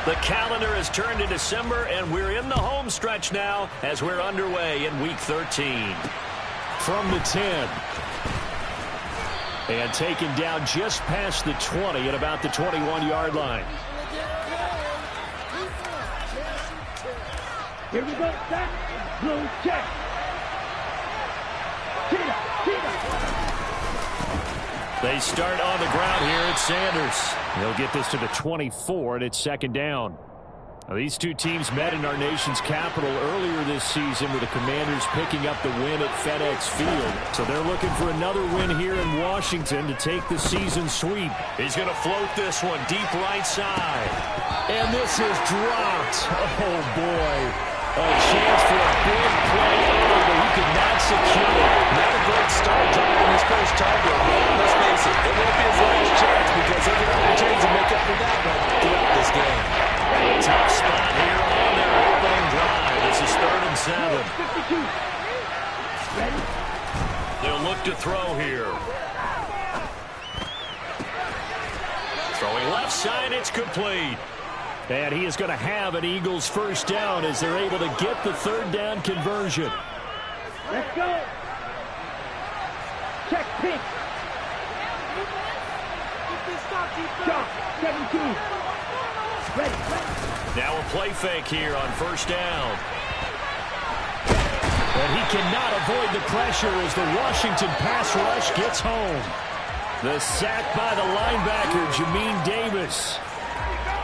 The calendar has turned to December, and we're in the home stretch now as we're underway in Week 13. From the 10. And taken down just past the 20 at about the 21-yard line. Here we go. Back. Blue check. They start on the ground here at Sanders. They'll get this to the 24, and it's second down. Now, these two teams met in our nation's capital earlier this season with the Commanders picking up the win at FedEx Field. So they're looking for another win here in Washington to take the season sweep. He's going to float this one deep right side. And this is dropped. Oh, boy. A chance for a big play early, but he could not secure it. Not a great start dropping his first target. Let's face it, it won't be his last chance because he'll get opportunities to make up for that one throughout this game. Tough spot here on their opening drive. This is 3rd and 7. They'll look to throw here. Throwing left side, it's complete. And he is going to have an Eagles first down as they're able to get the 3rd down conversion. Let's go. Check pitch. Jump. 17. Ready. Now a play fake here on first down. And he cannot avoid the pressure as the Washington pass rush gets home. The sack by the linebacker, Jamin Davis.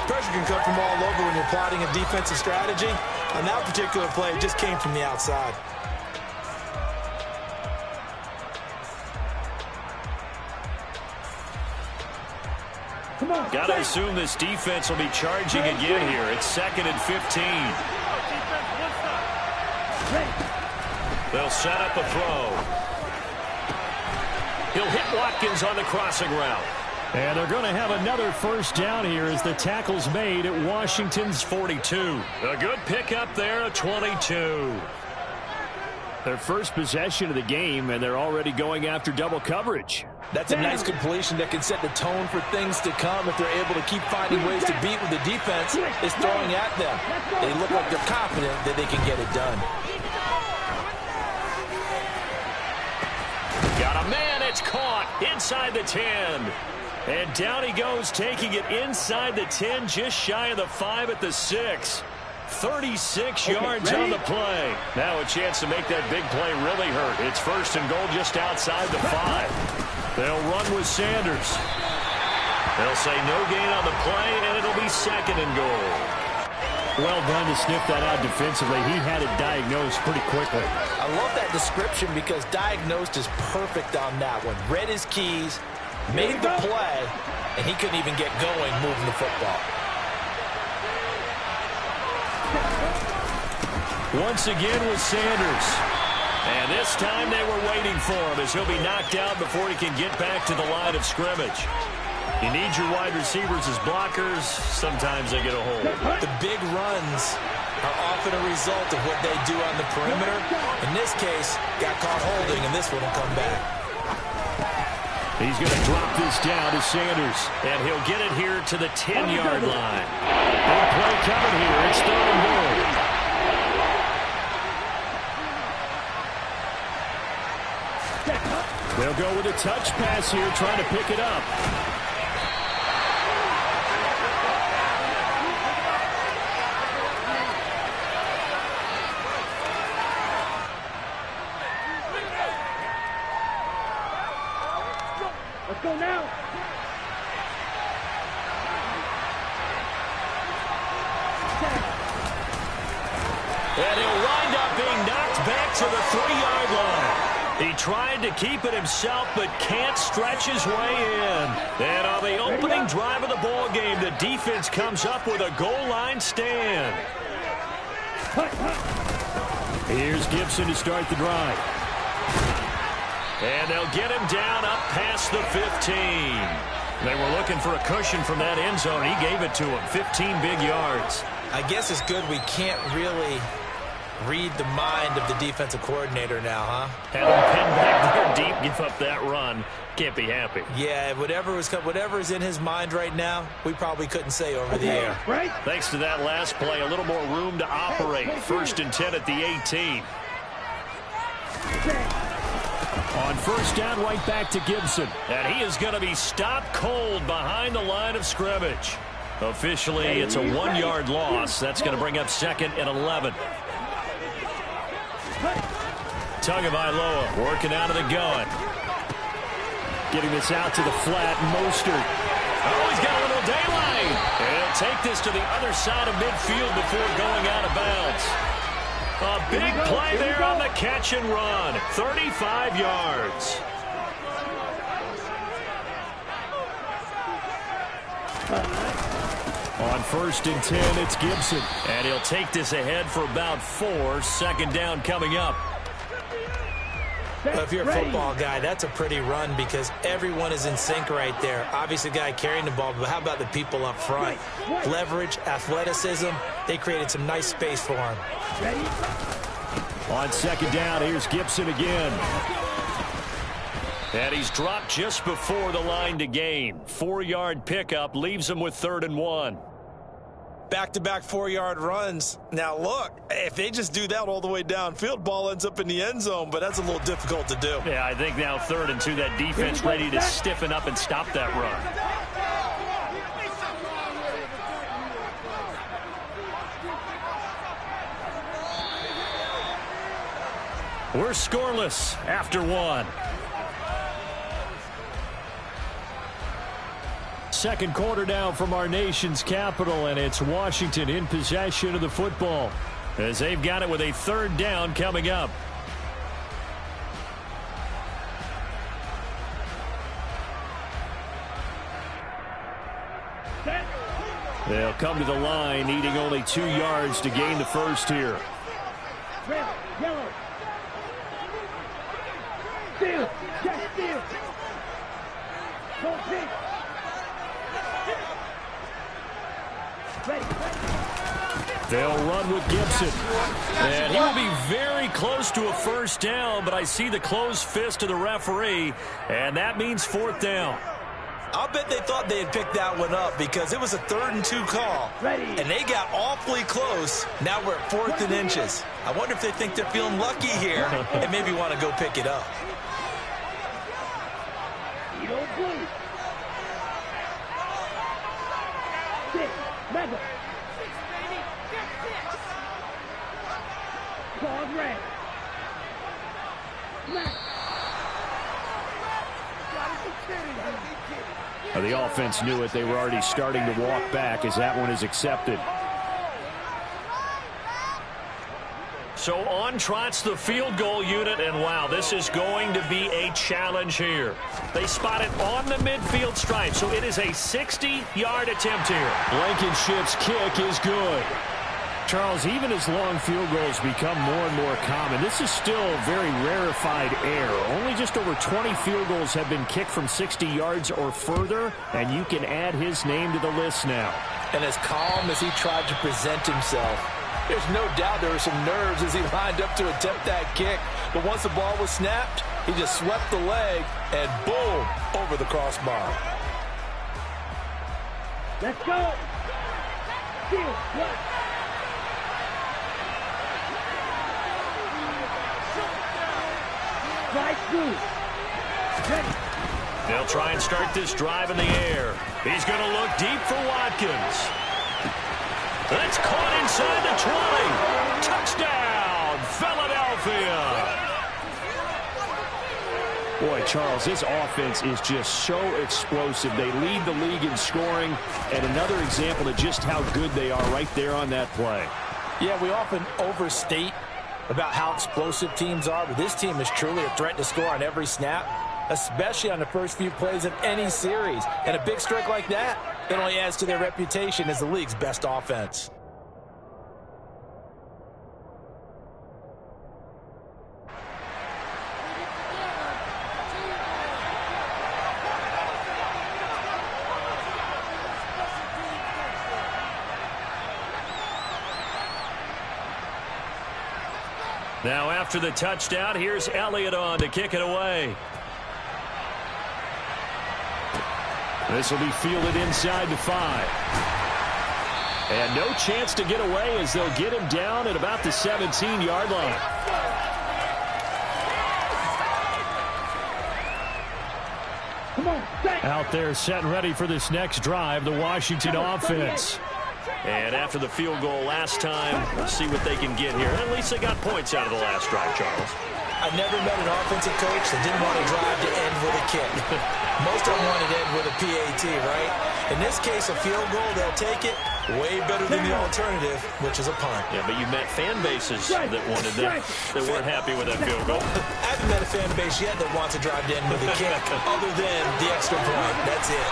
Pressure can come from all over when you're plotting a defensive strategy. On that particular play, it just came from the outside. Got to assume this defense will be charging again here. It's 2nd and 15. They'll set up a throw. He'll hit Watkins on the crossing route. And they're going to have another first down here as the tackle's made at Washington's 42. A good pickup there at 22. Their first possession of the game, and they're already going after double coverage. That's a nice completion that can set the tone for things to come if they're able to keep finding ways to beat what the defense is throwing at them. They look like they're confident that they can get it done. Got a man, it's caught inside the 10. And down he goes, taking it inside the 10, just shy of the 5 at the 6. 36 yards on the play. Now a chance to make that big play really hurt. It's 1st and goal just outside the 5. They'll run with Sanders. They'll say no gain on the play, and it'll be 2nd and goal. Well done to sniff that out defensively. He had it diagnosed pretty quickly. I love that description because diagnosed is perfect on that one. Read his keys, made the play, and he couldn't even get going moving the football. Once again with Sanders. And this time they were waiting for him as he'll be knocked out before he can get back to the line of scrimmage. You need your wide receivers as blockers. Sometimes they get a hold. The big runs are often a result of what they do on the perimeter. In this case, got caught holding, and this one will come back. He's going to drop this down to Sanders. And he'll get it here to the 10-yard line. Big play coming here. It's 3rd and goal. They'll go with a touch pass here, trying to pick it up. Let's go now. And he'll wind up being knocked back to the 3-yard line. He tried to keep it himself, but can't stretch his way in. And on the opening drive of the ball game, the defense comes up with a goal line stand. Here's Gibson to start the drive. And they'll get him down up past the 15. They were looking for a cushion from that end zone. He gave it to him. 15 big yards. I guess it's good we can't really Read the mind of the defensive coordinator now, huh? Had him pinned back there deep, give up that run. Can't be happy. Yeah, whatever is in his mind right now, we probably couldn't say over the air. Right? Thanks to that last play, a little more room to operate. 1st and 10 at the 18. On 1st down, right back to Gibson. And he is going to be stopped cold behind the line of scrimmage. Officially, it's a 1-yard loss. That's going to bring up 2nd and 11. Tagovailoa working out of the gun. Getting this out to the flat. Mostert. Oh, he's got a little daylight. And he'll take this to the other side of midfield before going out of bounds. A big play there on the catch and run. 35 yards. On 1st and 10, it's Gibson. And he'll take this ahead for about 4. 2nd down coming up. Well, if you're a football guy, that's a pretty run because everyone is in sync right there. Obviously, the guy carrying the ball, but how about the people up front? Leverage, athleticism, they created some nice space for him. On 2nd down, here's Gibson again. And he's dropped just before the line to gain. 4-yard pickup leaves him with 3rd and 1. Back-to-back 4-yard runs. Now, look, if they just do that all the way downfield, ball ends up in the end zone, but that's a little difficult to do. Yeah, I think now 3rd and 2, that defense ready to stiffen up and stop that run. We're scoreless after 1. 2nd quarter now from our nation's capital, and it's Washington in possession of the football as they've got it with a 3rd down coming up. They'll come to the line, needing only 2 yards to gain the first here. Red, yellow. Steal. Jack, steal. Go pink. They'll run with Gibson. And he will be very close to a 1st down, but I see the closed fist of the referee, and that means 4th down. I'll bet they thought they had picked that one up because it was a 3rd and 2 call, and they got awfully close. Now we're at 4th and inches. I wonder if they think they're feeling lucky here and maybe want to go pick it up. The offense knew it. They were already starting to walk back as that one is accepted. So on trots the field goal unit, and wow, this is going to be a challenge here. They spot it on the midfield stripe, so it is a 60-yard attempt here. Blankenship's kick is good. Charles, even as long field goals become more and more common, this is still a very rarefied air. Only just over 20 field goals have been kicked from 60 yards or further, and you can add his name to the list now. And as calm as he tried to present himself, there's no doubt there were some nerves as he lined up to attempt that kick. But once the ball was snapped, he just swept the leg and boom, over the crossbar. Let's go. Steal. What? They'll try and start this drive in the air. He's going to look deep for Watkins. That's caught inside the 20. Touchdown, Philadelphia. Boy, Charles, this offense is just so explosive. They lead the league in scoring, and another example of just how good they are right there on that play. Yeah, we often overstate about how explosive teams are, but this team is truly a threat to score on every snap, especially on the first few plays of any series. And a big strike like that, it only adds to their reputation as the league's best offense. Now after the touchdown, here's Elliott on to kick it away. This will be fielded inside the 5. And no chance to get away as they'll get him down at about the 17-yard line. Out there set and ready for this next drive, the Washington offense. And after the field goal last time, we'll see what they can get here. At least they got points out of the last drive, Charles. I never met an offensive coach that didn't want to drive to end with a kick. Most of them wanted to end with a PAT, right? In this case, a field goal, they'll take it. Way better than the alternative, which is a punt. Yeah, but you met fan bases that wanted that, that weren't happy with that field goal. I haven't met a fan base yet that wants to drive to end with a kick, other than the extra point. That's it.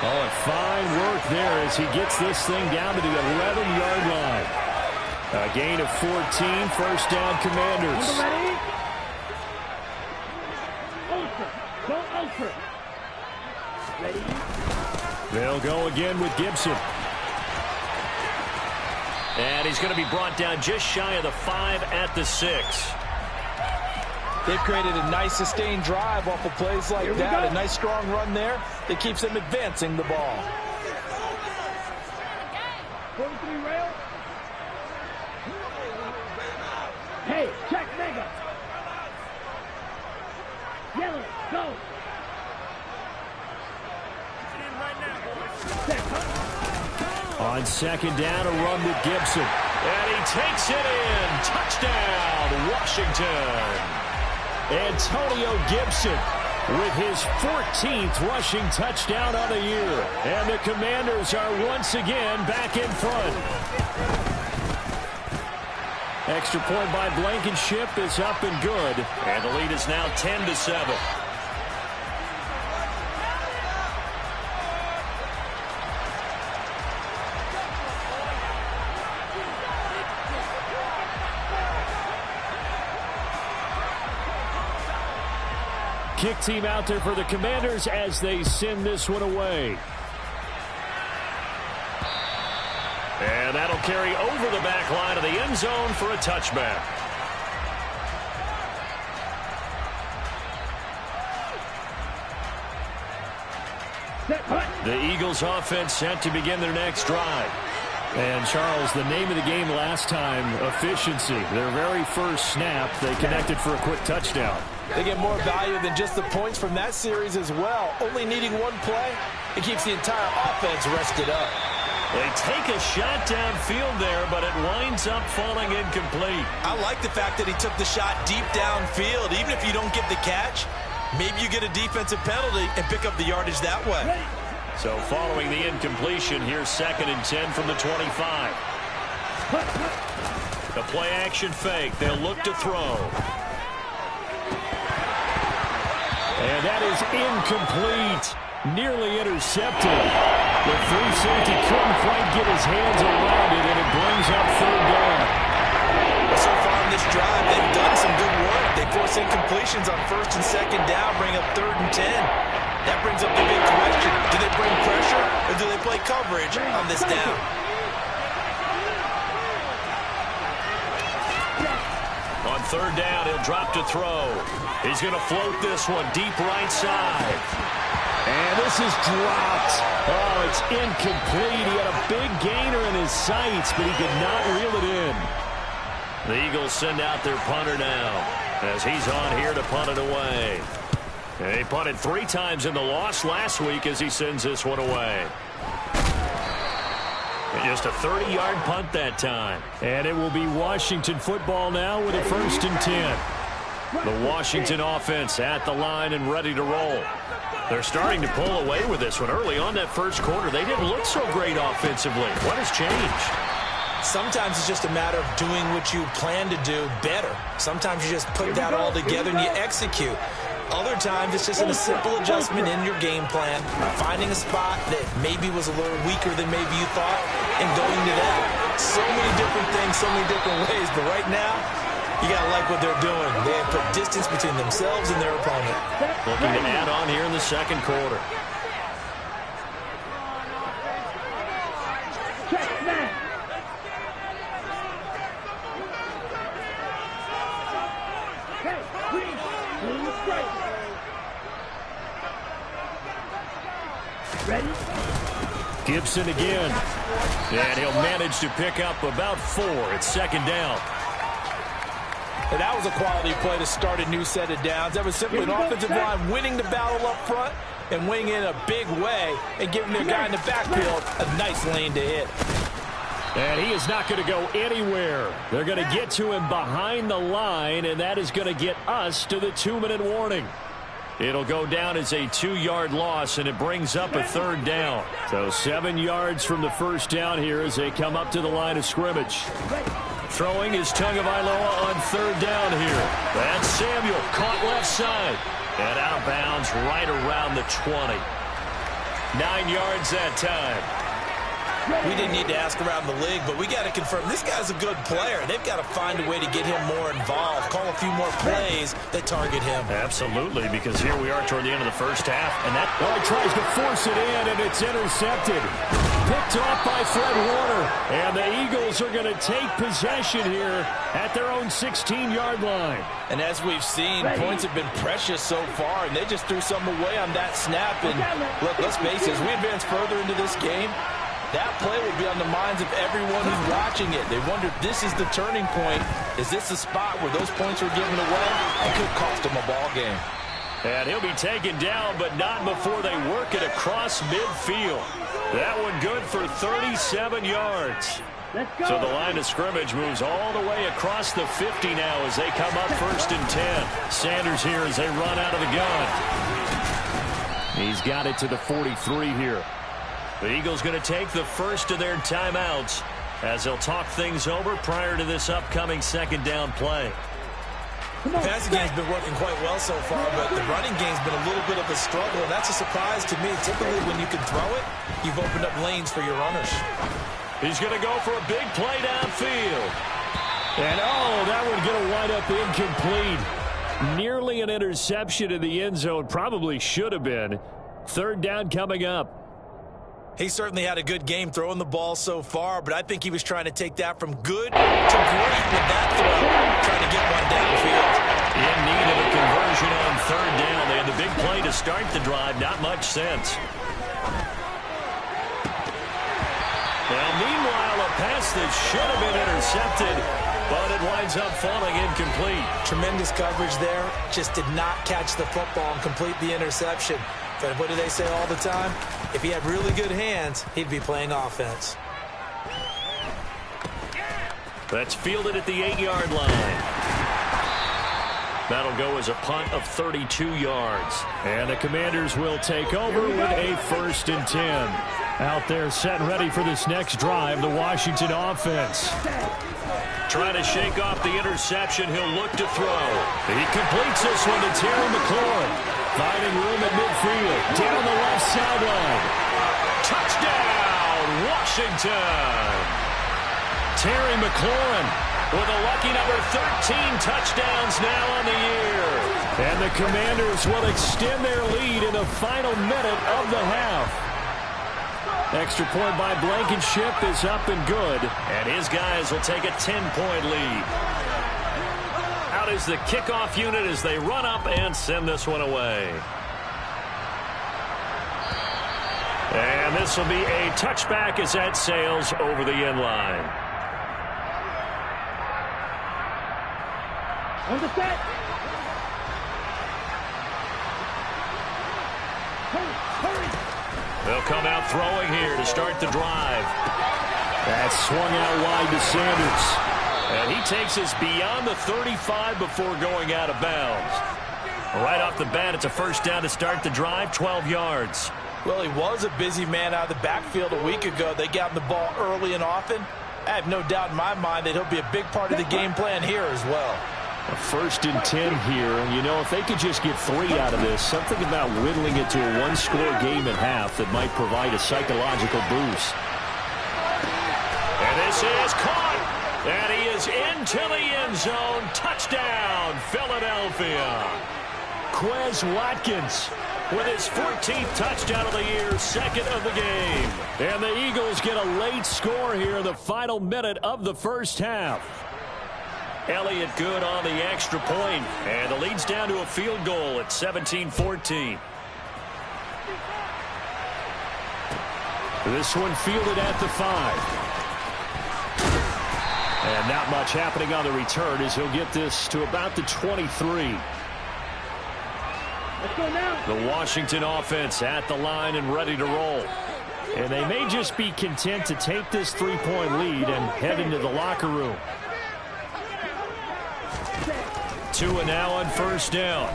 Oh, and fine work there as he gets this thing down to the 11-yard line. A gain of 14, first down Commanders. Ready? They'll go again with Gibson. And he's going to be brought down just shy of the 5 at the 6. They've created a nice sustained drive off of plays like that. A nice strong run there that keeps them advancing the ball. 43 rail. Hey, check mega. Yellow, go. On second down, a run with Gibson. And he takes it in. Touchdown, Washington. Antonio Gibson with his 14th rushing touchdown on the year. And the Commanders are once again back in front. Extra point by Blankenship is up and good. And the lead is now 10-7. Kick team out there for the Commanders as they send this one away. And that'll carry over the back line of the end zone for a touchback. The Eagles offense set to begin their next drive. And, Charles, the name of the game last time, efficiency. Their very first snap, they connected for a quick touchdown. They get more value than just the points from that series as well. Only needing one play, it keeps the entire offense rested up. They take a shot downfield there, but it winds up falling incomplete. I like the fact that he took the shot deep downfield. Even if you don't get the catch, maybe you get a defensive penalty and pick up the yardage that way. So following the incompletion, here's 2nd and 10 from the 25. The play action fake. They'll look to throw. And that is incomplete. Nearly intercepted. The free safety couldn't quite get his hands around it, and it brings up 3rd down. So far in this drive, they've done some good work. They force incompletions on 1st and 2nd down, bring up 3rd and 10. That brings up the big question. Do they bring pressure, or do they play coverage on this down? On 3rd down, he'll drop to throw. He's going to float this one deep right side. And this is dropped. Oh, it's incomplete. He had a big gainer in his sights, but he could not reel it in. The Eagles send out their punter now as he's on here to punt it away. And he punted 3 times in the loss last week as he sends this one away. And just a 30-yard punt that time. And it will be Washington football now with a 1st and 10. The Washington offense at the line and ready to roll. They're starting to pull away with this one. Early on that first quarter, they didn't look so great offensively. What has changed? Sometimes it's just a matter of doing what you plan to do better. Sometimes you just put that all together and you execute. Other times it's just a simple adjustment in your game plan, finding a spot that maybe was a little weaker than maybe you thought, and going to that. So many different things, so many different ways, but right now, you got to like what they're doing. They have put distance between themselves and their opponent. Looking to add on here in the 2nd quarter. Gibson again. And he'll manage to pick up about 4. It's second down. And that was a quality play to start a new set of downs. That was simply an offensive line winning the battle up front and winning in a big way and giving their guy in the backfield a nice lane to hit. And he is not going to go anywhere. They're going to get to him behind the line, and that is going to get us to the 2-minute warning. It'll go down as a 2-yard loss, and it brings up a third down. So 7 yards from the first down here as they come up to the line of scrimmage. Throwing is Tagovailoa on third down here. That's Samuel, caught left side. And out of bounds right around the 20. 9 yards that time. We didn't need to ask around the league, but we got to confirm this guy's a good player. They've got to find a way to get him more involved, call a few more plays that target him. Absolutely, because here we are toward the end of the first half, and that tries to force it in, and it's intercepted. Picked off by Fred Warner, and the Eagles are going to take possession here at their own 16-yard line. And as we've seen, points have been precious so far, and they just threw some away on that snap. And look, let's face it, as we advance further into this game, that play will be on the minds of everyone who's watching it. They wonder if this is the turning point. Is this the spot where those points were given away? It could cost them a ball game. And he'll be taken down, but not before they work it across midfield. That one good for 37 yards. So the line of scrimmage moves all the way across the 50 now as they come up 1st and 10. Sanders here as they run out of the gun. He's got it to the 43 here. The Eagles going to take the first of their timeouts as they'll talk things over prior to this upcoming second down play. The passing game's been working quite well so far, but the running game's been a little bit of a struggle, and that's a surprise to me. Typically, when you can throw it, you've opened up lanes for your runners. He's going to go for a big play downfield. And, that one's going to wind up incomplete. Nearly an interception in the end zone. Probably should have been. Third down coming up. He certainly had a good game throwing the ball so far, but I think he was trying to take that from good to great with that throw, trying to get one downfield. In need of a conversion on third down. They had the big play to start the drive. Not much sense. Now, meanwhile, a pass that should have been intercepted, but it winds up falling incomplete. Tremendous coverage there. Just did not catch the football and complete the interception. But what do they say all the time? If he had really good hands, he'd be playing offense. That's fielded at the 8-yard line. That'll go as a punt of 32 yards. And the Commanders will take over with a 1st and 10. Out there set and ready for this next drive, the Washington offense. Trying to shake off the interception, he'll look to throw. He completes this one to Terry McLaurin. Finding room at midfield, down the left sideline. Touchdown, Washington! Terry McLaurin with a lucky number 13 touchdowns now on the year. And the Commanders will extend their lead in the final minute of the half. Extra point by Blankenship is up and good. And his guys will take a 10-point lead. Out is the kickoff unit as they run up and send this one away. And this will be a touchback as that sails over the end line. On the set. Hurry. They'll come out throwing here to start the drive. That's swung out wide to Sanders. And he takes us beyond the 35 before going out of bounds. Right off the bat, it's a first down to start the drive, 12 yards. Well, he was a busy man out of the backfield a week ago. They got him the ball early and often. I have no doubt in my mind that he'll be a big part of the game plan here as well. A 1st and 10 here. You know, if they could just get 3 out of this, something about whittling it to a one-score game at half that might provide a psychological boost. And this is caught. And he is into the end zone. Touchdown, Philadelphia. Quez Watkins with his 14th touchdown of the year, 2nd of the game. And the Eagles get a late score here in the final minute of the first half. Elliott good on the extra point, and the lead's down to a field goal at 17-14. This one fielded at the 5. And not much happening on the return as he'll get this to about the 23. Let's go now. The Washington offense at the line and ready to roll. And they may just be content to take this 3-point lead and head into the locker room. Tua now on first down.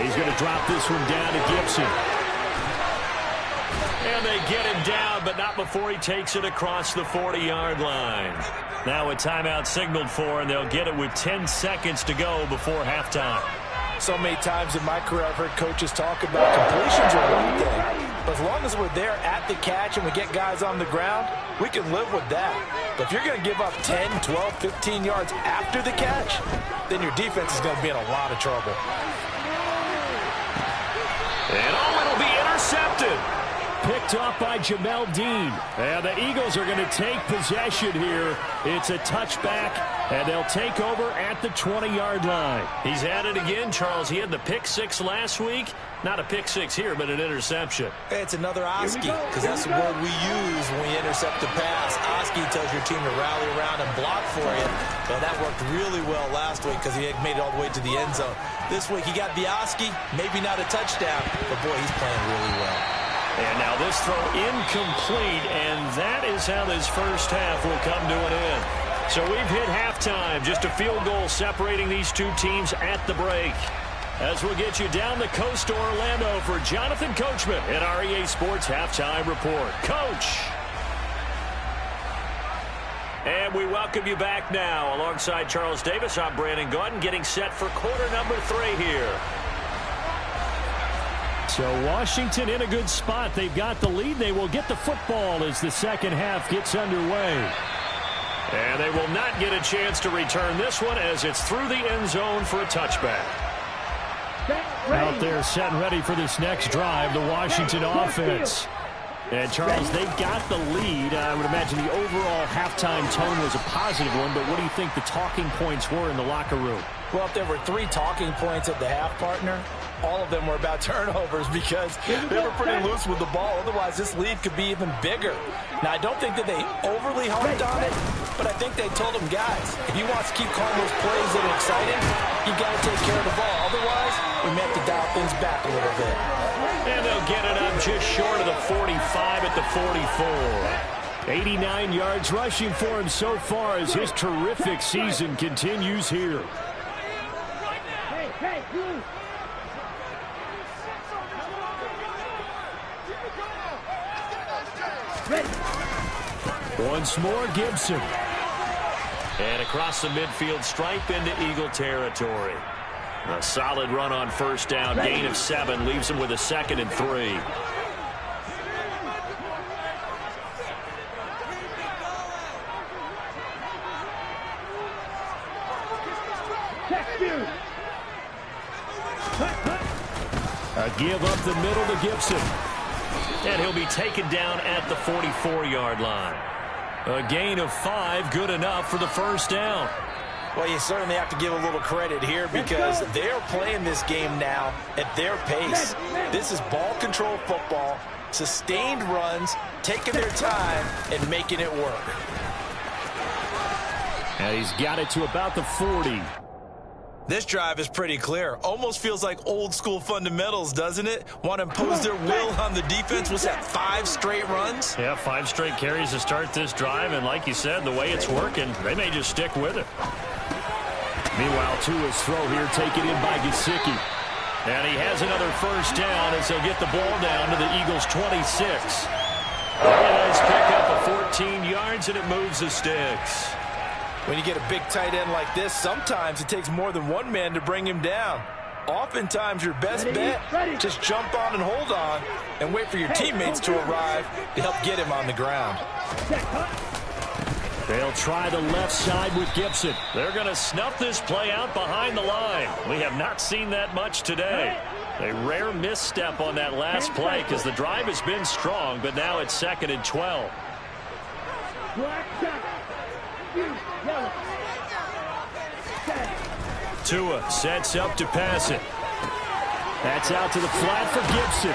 He's going to drop this one down to Gibson. And they get him down, but not before he takes it across the 40-yard line. Now a timeout signaled for, and they'll get it with 10 seconds to go before halftime. So many times in my career I've heard coaches talk about completions are one thing. But as long as we're there at the catch and we get guys on the ground, we can live with that. But if you're going to give up 10, 12, 15 yards after the catch, then your defense is going to be in a lot of trouble. And it'll be intercepted. Picked off by Jamel Dean. And the Eagles are going to take possession here. It's a touchback, and they'll take over at the 20-yard line. He's at it again, Charles. He had the pick 6 last week. Not a pick 6 here, but an interception. Hey, it's another Oski, because that's the word we use when we intercept the pass. Oski tells your team to rally around and block for you. And that worked really well last week because he had made it all the way to the end zone. This week he got the Oski, maybe not a touchdown, but boy, he's playing really well. And now this throw incomplete, and that is how this first half will come to an end. So we've hit halftime, just a field goal separating these two teams at the break. As we'll get you down the coast to Orlando for Jonathan Coachman at our EA Sports Halftime Report. Coach! And we welcome you back now. Alongside Charles Davis, I'm Brandon Gaudin, getting set for quarter number 3 here. So Washington in a good spot. They've got the lead. They will get the football as the second half gets underway. And they will not get a chance to return this one as it's through the end zone for a touchback. Out there set and ready for this next drive, the Washington offense. And, Charles, they've got the lead. I would imagine the overall halftime tone was a positive one, but what do you think the talking points were in the locker room? Well, if there were 3 talking points at the half, partner, all of them were about turnovers because they were pretty loose with the ball. Otherwise, this lead could be even bigger. Now, I don't think that they overly harped on it, but I think they told them, guys, if you want to keep calling those plays that are exciting, you got to take care of the ball. Otherwise, we may have to dial things back a little bit. And they'll get it up just short of the 45 at the 44. 89 yards rushing for him so far as his terrific season continues here. Hey, you. Once more, Gibson. And across the midfield stripe into Eagle territory. A solid run on first down. Gain of 7 leaves him with a 2nd and 3. A give up the middle to Gibson. And he'll be taken down at the 44-yard line. A gain of 5, good enough for the first down. Well, you certainly have to give a little credit here because they're playing this game now at their pace. This is ball control football, sustained runs, taking their time, and making it work. And he's got it to about the 40. This drive is pretty clear. Almost feels like old school fundamentals, doesn't it? Want to impose their will on the defense. Was that 5 straight runs? Yeah, 5 straight carries to start this drive. And like you said, the way it's working, they may just stick with it. Meanwhile, Tua's throw here taken in by Gesicki. And he has another first down as they'll get the ball down to the Eagles' 26. Very nice pickup of 14 yards, and it moves the sticks. When you get a big tight end like this, sometimes it takes more than one man to bring him down. Oftentimes, your best bet, just jump on and hold on and wait for your teammates to arrive to help get him on the ground. They'll try the left side with Gibson. They're going to snuff this play out behind the line. We have not seen that much today. A rare misstep on that last play because the drive has been strong, but now it's 2nd and 12. Tua sets up to pass it. That's out to the flat for Gibson.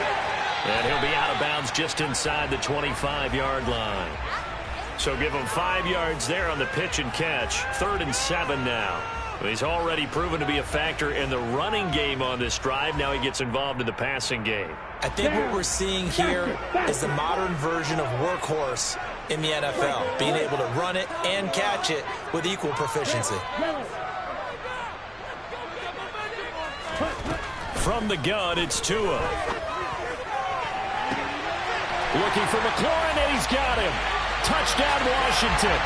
And he'll be out of bounds just inside the 25-yard line. So give him 5 yards there on the pitch and catch. 3rd and 7 now. He's already proven to be a factor in the running game on this drive. Now he gets involved in the passing game. I think what we're seeing here is the modern version of workhorse in the NFL, being able to run it and catch it with equal proficiency. From the gun, it's Tua. Looking for McLaurin, and he's got him. Touchdown, Washington.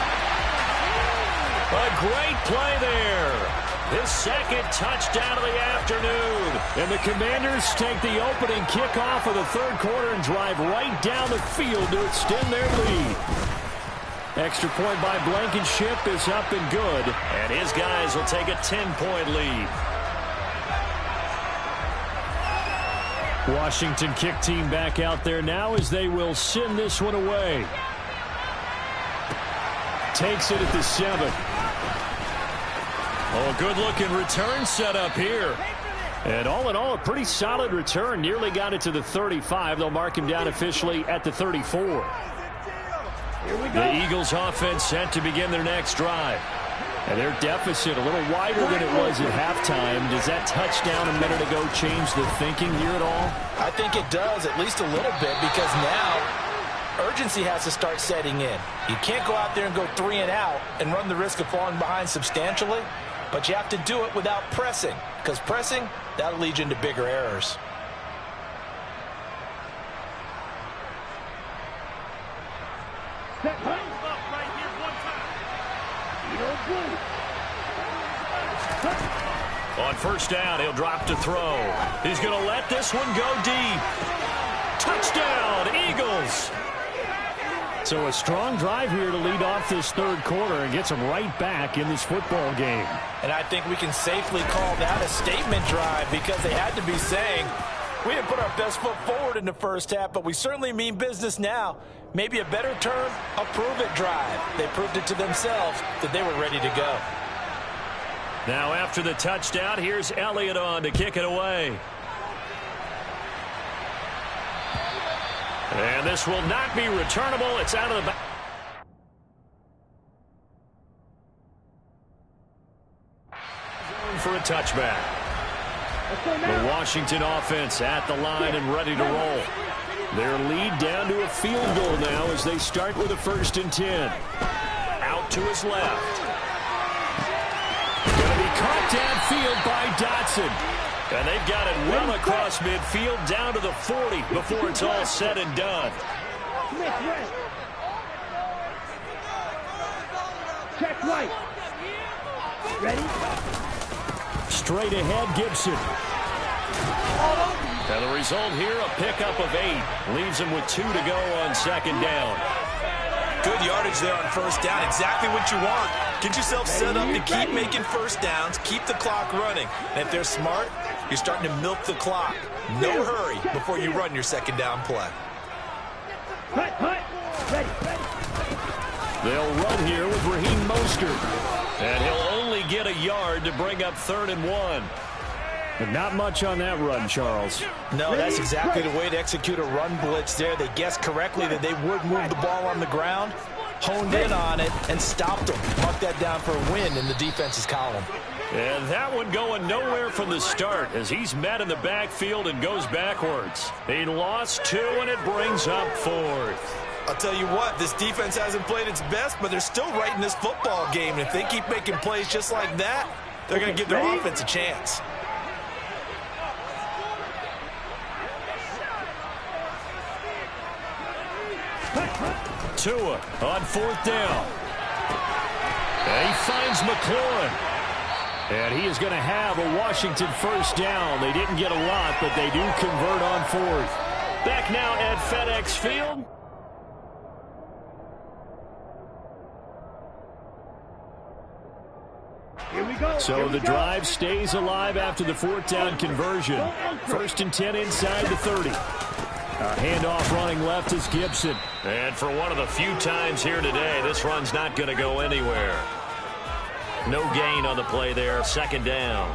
A great play there. His 2nd touchdown of the afternoon. And the Commanders take the opening kickoff of the 3rd quarter and drive right down the field to extend their lead. Extra point by Blankenship is up and good. And his guys will take a 10-point lead. Washington kick team back out there now as they will send this one away. Takes it at the 7. Oh, good-looking return set up here. And all in all, a pretty solid return. Nearly got it to the 35. They'll mark him down officially at the 34. The Eagles offense set to begin their next drive. And their deficit a little wider than it was at halftime. Does that touchdown a minute ago change the thinking here at all? I think it does, at least a little bit, because now urgency has to start setting in. You can't go out there and go 3 and out and run the risk of falling behind substantially, but you have to do it without pressing, because pressing, that'll lead you into bigger errors. On 1st down, he'll drop to throw. He's going to let this one go deep. Touchdown, Eagles. So a strong drive here to lead off this 3rd quarter and gets them right back in this football game. And I think we can safely call that a statement drive, because they had to be saying, we didn't put our best foot forward in the 1st half, but we certainly mean business now. Maybe a better term, a prove-it drive. They proved it to themselves that they were ready to go. Now after the touchdown, here's Elliott on to kick it away. And this will not be returnable. It's out of the back. For a touchback. The Washington offense at the line and ready to roll. Their lead down to a field goal now as they start with a 1st and 10. Out to his left. Going to be caught downfield by Dotson. And they've got it well across midfield down to the 40 before it's all said and done. Check right. Ready? Straight ahead, Gibson. And the result here, a pickup of 8. Leaves them with 2 to go on 2nd down. Good yardage there on 1st down. Exactly what you want. Get yourself set up to keep making 1st downs, keep the clock running. And if they're smart, you're starting to milk the clock. No hurry before you run your 2nd down play. Ready. They'll run here with Raheem Mostert. And he'll only get a yard to bring up 3rd and 1. But not much on that run, Charles. No, that's exactly the way to execute a run blitz there. They guessed correctly that they would move the ball on the ground, honed in on it, and stopped them. Mark that down for a win in the defense's column. And that one going nowhere from the start as he's met in the backfield and goes backwards. He lost 2, and it brings up 4th. I'll tell you what, this defense hasn't played its best, but they're still right in this football game. And if they keep making plays just like that, they're going to give their offense a chance. Tua on 4th down. And he finds McLaurin. And he is going to have a Washington 1st down. They didn't get a lot, but they do convert on 4th. Back now at FedEx Field. Here we go. So the drive stays alive after the 4th down conversion. 1st and 10 inside the 30. Handoff running left is Gibson. And for one of the few times here today, this run's not going to go anywhere. No gain on the play there, 2nd down.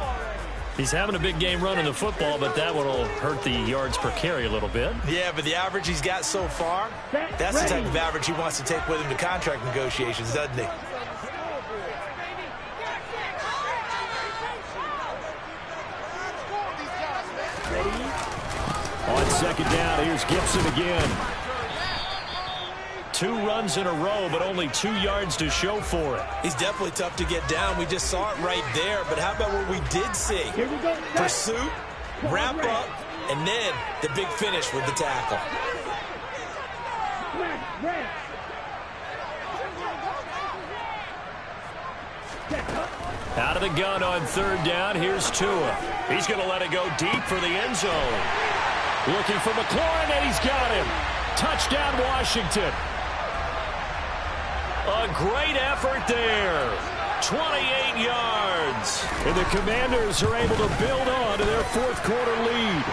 He's having a big game running the football, but that one will hurt the yards per carry a little bit. Yeah, but the average he's got so far, that's the type of average he wants to take with him to contract negotiations, doesn't he? On second down, here's Gibson again. 2 runs in a row, but only 2 yards to show for it. He's definitely tough to get down. We just saw it right there. But how about what we did see? Here we go. Pursuit, wrap up, and then the big finish with the tackle. Out of the gun on third down, here's Tua. He's going to let it go deep for the end zone. Looking for McLaurin, and he's got him. Touchdown, Washington. A great effort there. 28 yards. And the Commanders are able to build on to their fourth quarter lead.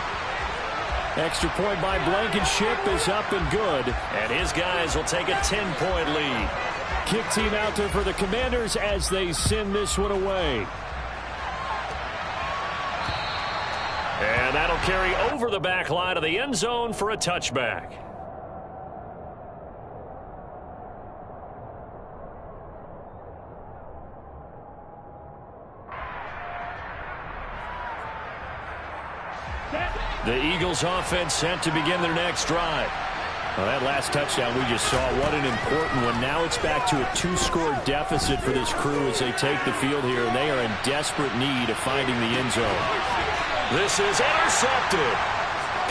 Extra point by Blankenship is up and good. And his guys will take a 10-point lead. Kick team out there for the Commanders as they send this one away. And that'll carry over the back line of the end zone for a touchback. The Eagles offense set to begin their next drive. Well, that last touchdown we just saw, what an important one. Now it's back to a 2-score deficit for this crew as they take the field here, and they are in desperate need of finding the end zone. This is intercepted.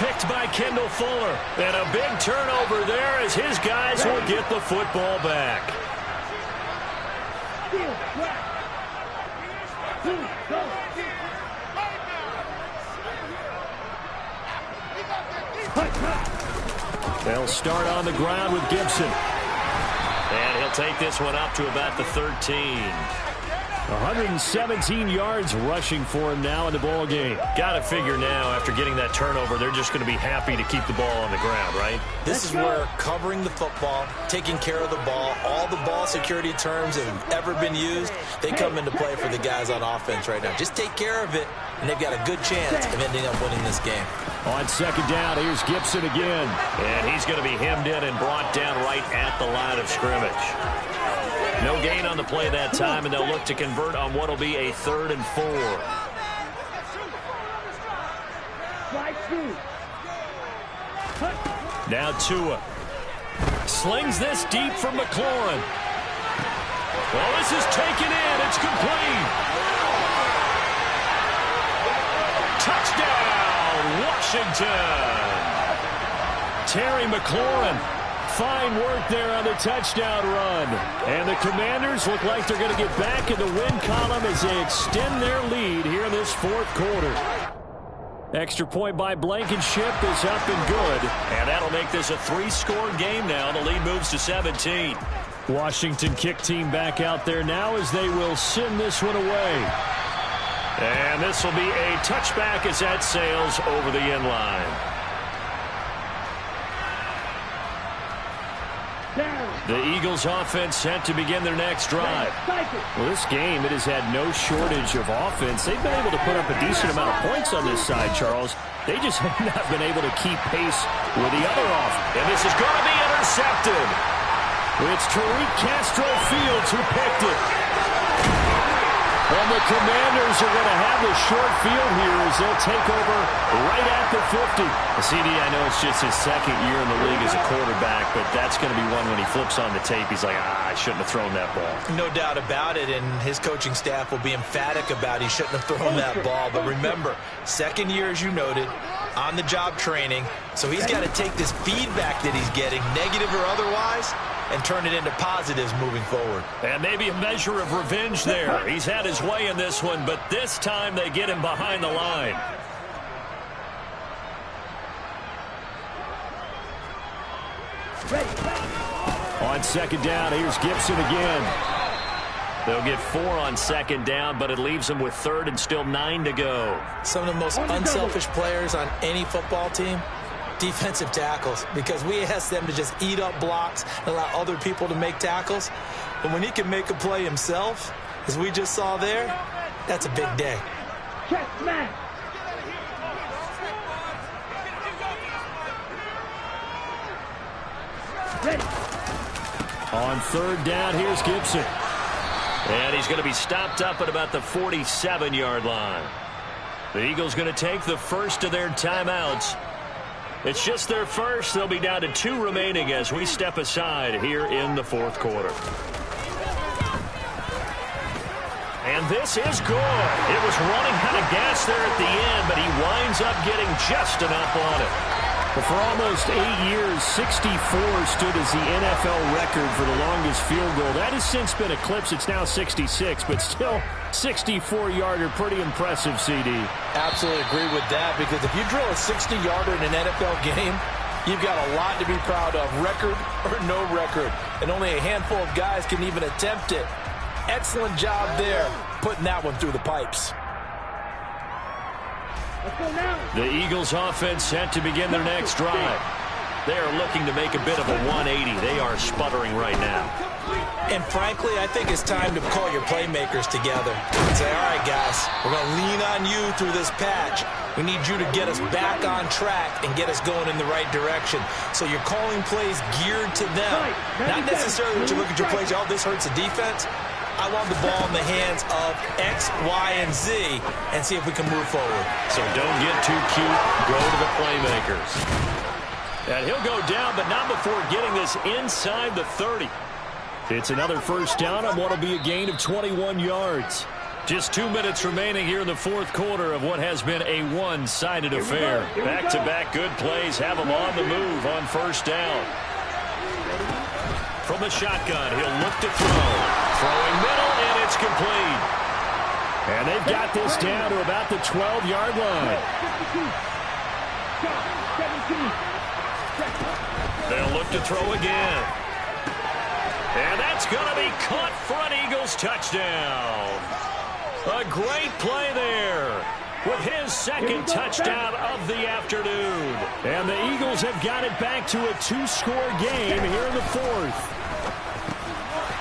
Picked by Kendall Fuller. And a big turnover there as his guys will get the football back. They'll start on the ground with Gibson. And he'll take this one up to about the 13. 117 yards rushing for him now in the ball game. Got to figure now, after getting that turnover, they're just going to be happy to keep the ball on the ground, right? This is where covering the football, taking care of the ball, all the ball security terms that have ever been used, they come into play for the guys on offense right now. Just take care of it, and they've got a good chance of ending up winning this game. On second down, here's Gibson again. And he's going to be hemmed in and brought down right at the line of scrimmage. No gain on the play that time, and they'll look to convert on what will be a 3rd and 4. Now Tua slings this deep from McLaurin. Well, this is taken in. It's complete. Touchdown, Washington. Terry McLaurin. Fine work there on the touchdown run. And the Commanders look like they're going to get back in the win column as they extend their lead here in this fourth quarter. Extra point by Blankenship is up and good. And that'll make this a 3-score game now. The lead moves to 17. Washington kick team back out there now as they will send this one away. And this will be a touchback as that sails over the end line. The Eagles offense set to begin their next drive. Well, this game, it has had no shortage of offense. They've been able to put up a decent amount of points on this side, Charles. They just have not been able to keep pace with the other offense. And this is going to be intercepted. It's Tariq Castro Fields who picked it. And the Commanders are going to have the short field here as they'll take over right at the 50. CD, I know it's just his second year in the league as a quarterback, but that's going to be one when he flips on the tape, he's like, I shouldn't have thrown that ball. No doubt about it, and his coaching staff will be emphatic about he shouldn't have thrown that ball. But remember, second year, as you noted, on-the-job training, so he's got to take this feedback that he's getting, negative or otherwise, and turn it into positives moving forward. And maybe a measure of revenge there. He's had his way in this one, but this time they get him behind the line. On second down, here's Gibson again. They'll get 4 on second down, but it leaves them with 3rd and still 9 to go. Some of the most unselfish players on any football team, defensive tackles, because we ask them to just eat up blocks and allow other people to make tackles. But when he can make a play himself, as we just saw there, that's a big day. Check smash. Ready. On third down, here's Gibson. And he's going to be stopped up at about the 47-yard line. The Eagles going to take the first of their timeouts. It's just their first. They'll be down to 2 remaining as we step aside here in the fourth quarter. And this is good. It was running out of gas there at the end, but he winds up getting just enough on it. But for almost 8 years, 64 stood as the NFL record for the longest field goal. That has since been eclipsed. It's now 66, but still 64-yarder. Pretty impressive, CD. Absolutely agree with that, because if you drill a 60-yarder in an NFL game, you've got a lot to be proud of, record or no record. And only a handful of guys can even attempt it. Excellent job there, putting that one through the pipes. The Eagles offense set to begin their next drive. They are looking to make a bit of a 180. They are sputtering right now. And frankly, I think it's time to call your playmakers together and say, all right, guys, we're going to lean on you through this patch. We need you to get us back on track and get us going in the right direction. So you're calling plays geared to them. Not necessarily that you look at your plays, oh, this hurts the defense. I want the ball in the hands of X, Y, and Z and see if we can move forward. So don't get too cute. Go to the playmakers. And he'll go down, but not before getting this inside the 30. It's another first down on what will be a gain of 21 yards. Just 2 minutes remaining here in the fourth quarter of what has been a one-sided affair. Back-to-back good plays have him on the move on first down. From the shotgun, he'll look to throw. Throwing middle, and it's complete. And they've got this down to about the 12-yard line. They'll look to throw again. And that's going to be caught for an Eagles touchdown. A great play there with his second touchdown of the afternoon. And the Eagles have got it back to a 2-score game here in the fourth.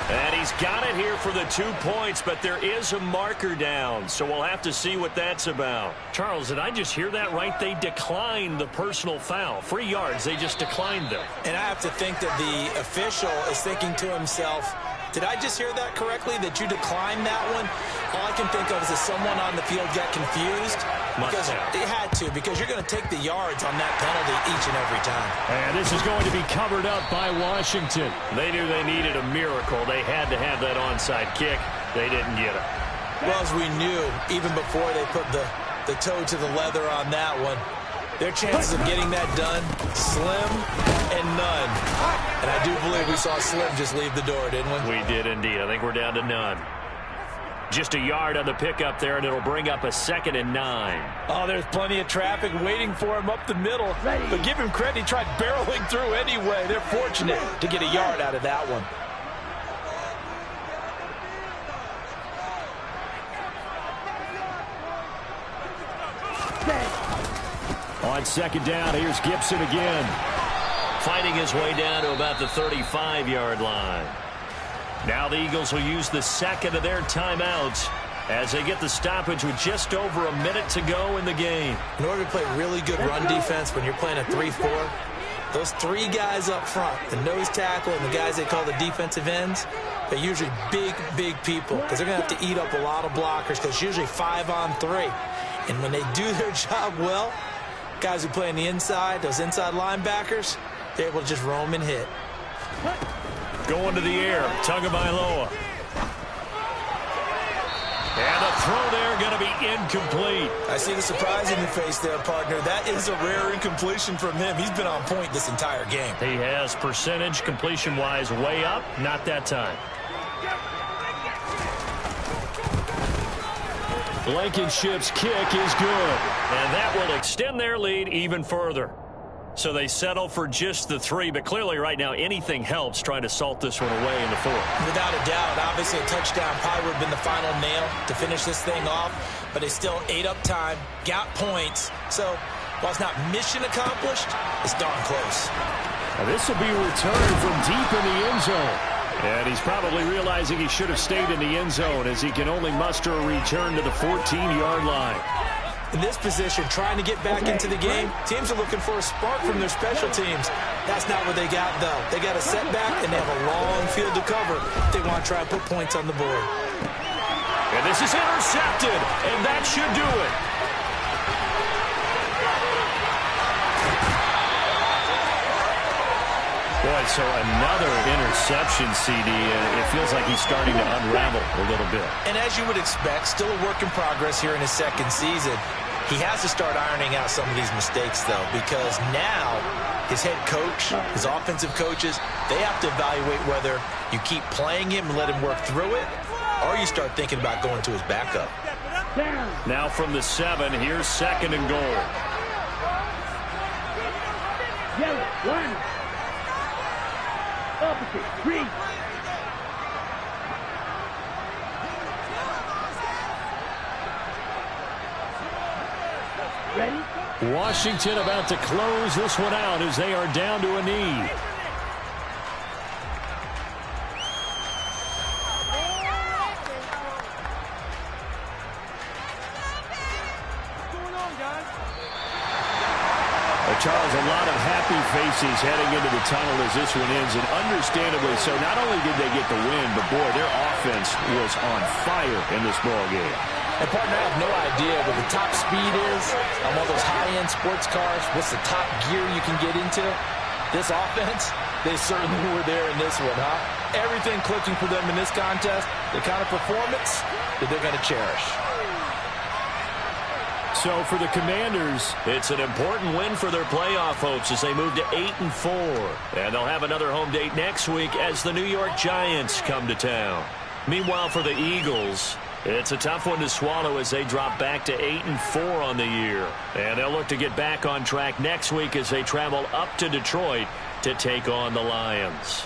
And he's got it here for the 2 points, but there is a marker down, so we'll have to see what that's about. Charles, did I just hear that right? They declined the personal foul. 3 yards, they just declined them. And I have to think that the official is thinking to himself, did I just hear that correctly, that you declined that one? All I can think of is that someone on the field got confused. Because they had to, because you're going to take the yards on that penalty each and every time. And this is going to be covered up by Washington. They knew they needed a miracle. They had to have that onside kick. They didn't get it. Well, as we knew, even before they put the toe to the leather on that one, their chances of getting that done, slim and none. And I do believe we saw Slim just leave the door, didn't we? We did indeed. I think we're down to none. Just a yard on the pickup there, and it'll bring up a 2nd and 9. Oh, there's plenty of traffic waiting for him up the middle. But give him credit, he tried barreling through anyway. They're fortunate to get a yard out of that one. On 2nd down, here's Gibson again. Fighting his way down to about the 35-yard line. Now the Eagles will use the second of their timeouts as they get the stoppage with just over a minute to go in the game. In order to play really good run defense when you're playing a 3-4, those 3 guys up front, the nose tackle and the guys they call the defensive ends, they're usually big, big people because they're going to have to eat up a lot of blockers because it's usually 5-on-3. And when they do their job well, guys who play on the inside, those inside linebackers, they're able to just roam and hit. Going to the air, Tagovailoa. And the throw there going to be incomplete. I see the surprise in your face there, partner. That is a rare incompletion from him. He's been on point this entire game. He has percentage completion-wise way up. Not that time. Blankenship's kick is good. And that will extend their lead even further. So they settle for just the 3, but clearly right now anything helps trying to salt this one away in the 4th. Without a doubt, obviously a touchdown probably would have been the final nail to finish this thing off, but they still ate up time, got points. So while it's not mission accomplished, it's darn close. Now this will be returned from deep in the end zone. And he's probably realizing he should have stayed in the end zone as he can only muster a return to the 14-yard line. In this position, trying to get back into the game, teams are looking for a spark from their special teams. That's not what they got, though. They got a setback, and they have a long field to cover if they want to try to put points on the board. And this is intercepted, and that should do it. Boy, so another interception, CD. It feels like he's starting to unravel a little bit. And as you would expect, still a work in progress here in his second season. He has to start ironing out some of these mistakes, though, because now his head coach, his offensive coaches, they have to evaluate whether you keep playing him and let him work through it, or you start thinking about going to his backup. Now from the 7, here's 2nd and goal. Yellow, 1. Opposite, 3. Ready? Washington about to close this one out as they are down to a knee. Charles, a lot of happy faces heading into the tunnel as this one ends, and understandably so. Not only did they get the win, but, boy, their offense was on fire in this ballgame. And, partner, I have no idea what the top speed is on one of those high-end sports cars. What's the top gear you can get into? This offense, they certainly were there in this one, huh? Everything clicking for them in this contest, the kind of performance that they're going to cherish. So for the Commanders, it's an important win for their playoff hopes as they move to 8-4. And they'll have another home date next week as the New York Giants come to town. Meanwhile, for the Eagles, it's a tough one to swallow as they drop back to 8-4 on the year. And they'll look to get back on track next week as they travel up to Detroit to take on the Lions.